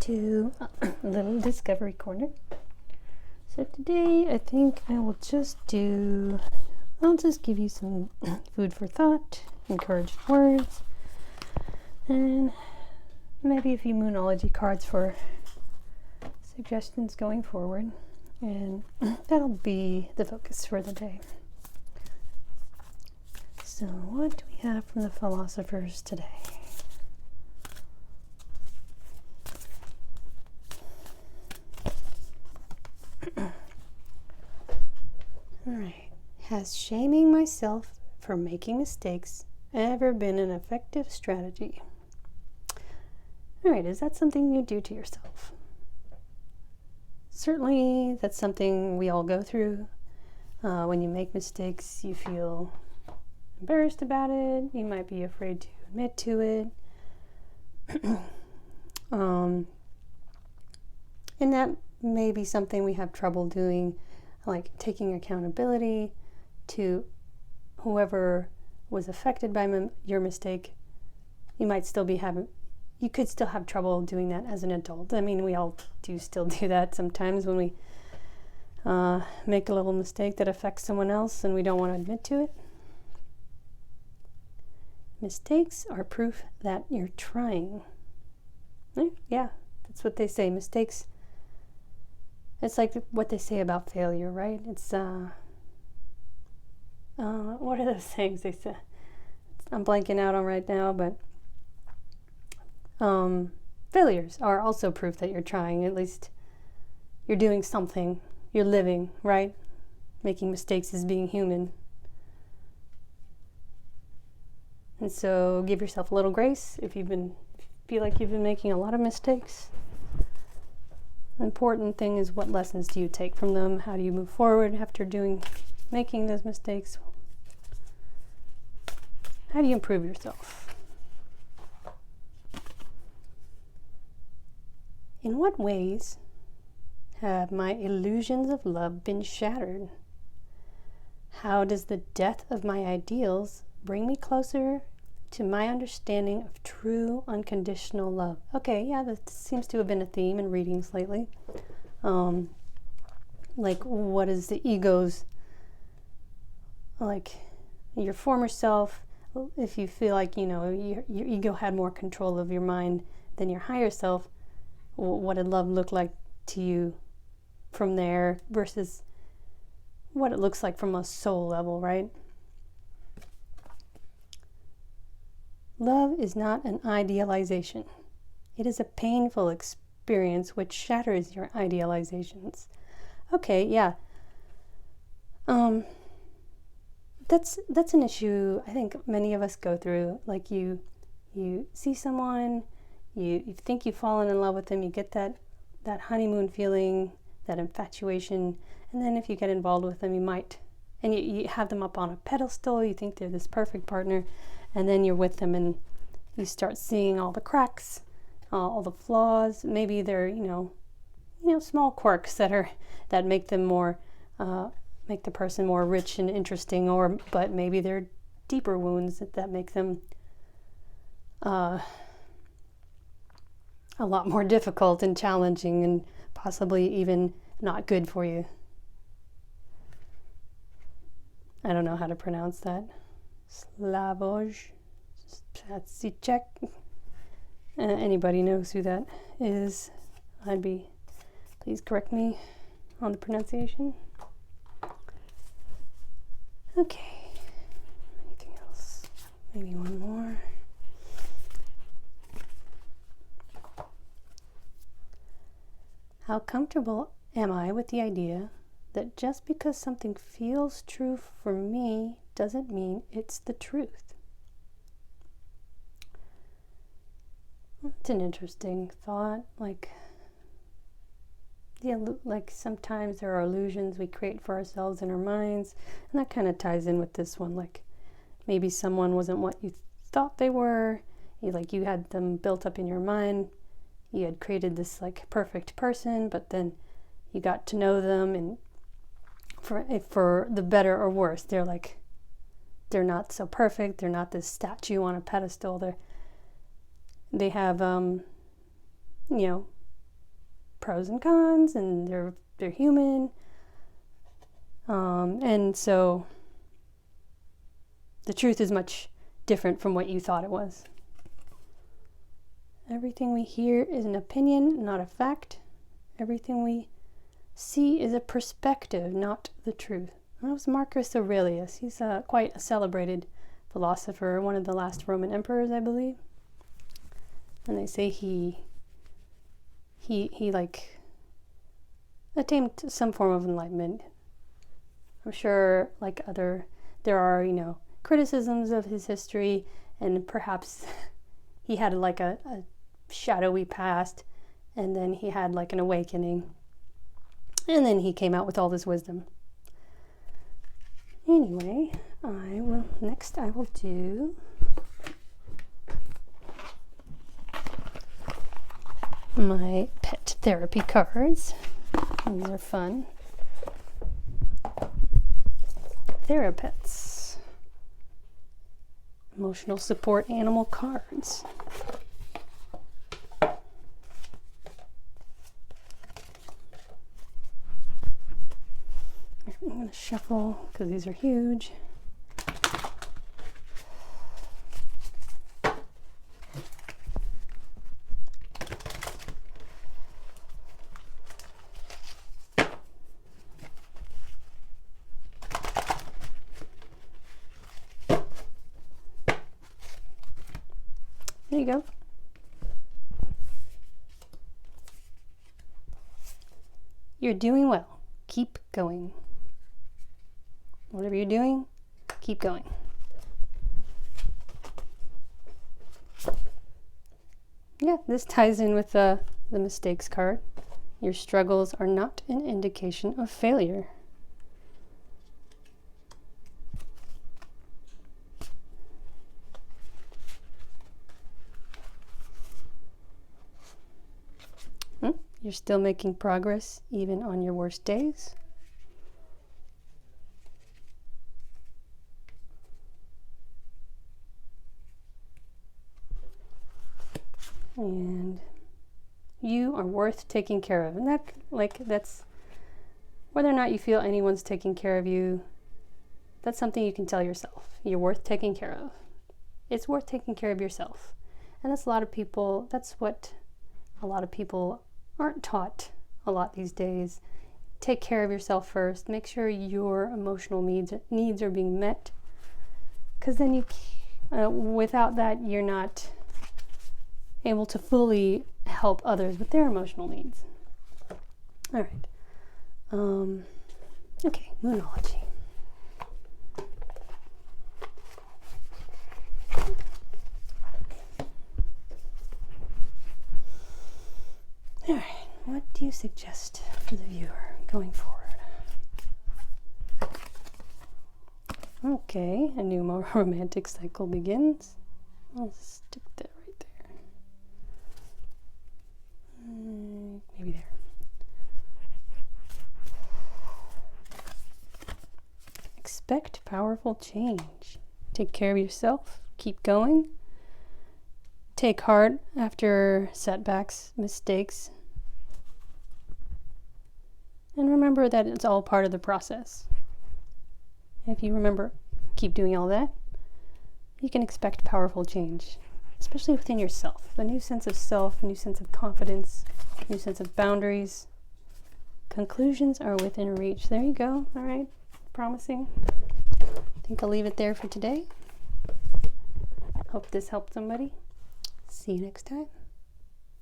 to a little discovery corner. So today I think I will I'll just give you some food for thought, encouraging words, and maybe a few Moonology cards for suggestions going forward. And that'll be the focus for the day. So what do we have from the philosophers today? All right. Has shaming myself for making mistakes ever been an effective strategy? All right, is that something you do to yourself? Certainly, that's something we all go through. When you make mistakes, you feel embarrassed about it. You might be afraid to admit to it. And that may be something we have trouble doing, like taking accountability to whoever was affected by your mistake. You could still have trouble doing that as an adult. I mean, we all still do that sometimes when we make a little mistake that affects someone else and we don't want to admit to it. Mistakes are proof that you're trying. Yeah, that's what they say. Mistakes, it's like what they say about failure, right? It's, what are those things they say? I'm blanking out on right now, but failures are also proof that you're trying. At least you're doing something. You're living, right? Making mistakes is being human. And so give yourself a little grace if you feel like you've been making a lot of mistakes. The important thing is, what lessons do you take from them? How do you move forward after making those mistakes? How do you improve yourself? In what ways have my illusions of love been shattered? How does the death of my ideals bring me closer to my understanding of true unconditional love? Okay, yeah, that seems to have been a theme in readings lately. Like, what is the ego's, like your former self, if you feel like, your ego had more control of your mind than your higher self, what did love look like to you from there versus what it looks like from a soul level, right? Love is not an idealization. It is a painful experience which shatters your idealizations. Okay, yeah. That's an issue I think many of us go through. Like you see someone, you think you've fallen in love with them, you get that honeymoon feeling, that infatuation, and then if you get involved with them, you have them up on a pedestal, you think they're this perfect partner, and then you're with them and you start seeing all the cracks, all the flaws. Maybe they're, small quirks that make them more, make the person more rich and interesting, but maybe they're deeper wounds that make them a lot more difficult and challenging and possibly even not good for you. I don't know how to pronounce that. Slavoj Psicek. Anybody knows who that is? Please correct me on the pronunciation. Okay. Anything else? Maybe one more. How comfortable am I with the idea that just because something feels true for me doesn't mean it's the truth? It's an interesting thought. Like sometimes there are illusions we create for ourselves in our minds, and that kind of ties in with this one. Like maybe someone wasn't what you thought they were. You had them built up in your mind. You had created this perfect person, but then you got to know them, and for the better or worse, they're not so perfect. They're not this statue on a pedestal. They have pros and cons, and they're human. And so the truth is much different from what you thought it was. Everything we hear is an opinion, not a fact. Everything we see is a perspective, not the truth. That was Marcus Aurelius. He's quite a celebrated philosopher, one of the last Roman emperors, I believe. And they say he like attained some form of enlightenment. I'm sure there are, criticisms of his history, and perhaps he had like a shadowy past, and then he had like an awakening, and then he came out with all this wisdom. Anyway, I will do my pet therapy cards. These are fun. Therapets. Emotional support animal cards. I'm going to shuffle because these are huge. There you go. You're doing well. Keep going. Whatever you're doing, keep going. Yeah, this ties in with the mistakes card. Your struggles are not an indication of failure. You're still making progress even on your worst days. And you are worth taking care of. And that's whether or not you feel anyone's taking care of you, that's something you can tell yourself. You're worth taking care of. It's worth taking care of yourself. And that's what a lot of people aren't taught a lot these days. Take care of yourself first. Make sure your emotional needs are being met. Because then without that, you're not able to fully help others with their emotional needs. All right. Okay, Moonology. All right, what do you suggest for the viewer going forward? Okay, a new romantic cycle begins. I'll stick that right there. Maybe there. Expect powerful change. Take care of yourself. Keep going. Take heart after setbacks, mistakes. And remember that it's all part of the process. If you remember, keep doing all that, you can expect powerful change, especially within yourself. A new sense of self, a new sense of confidence, a new sense of boundaries. Conclusions are within reach. There you go. All right. Promising. I think I'll leave it there for today. Hope this helped somebody. See you next time.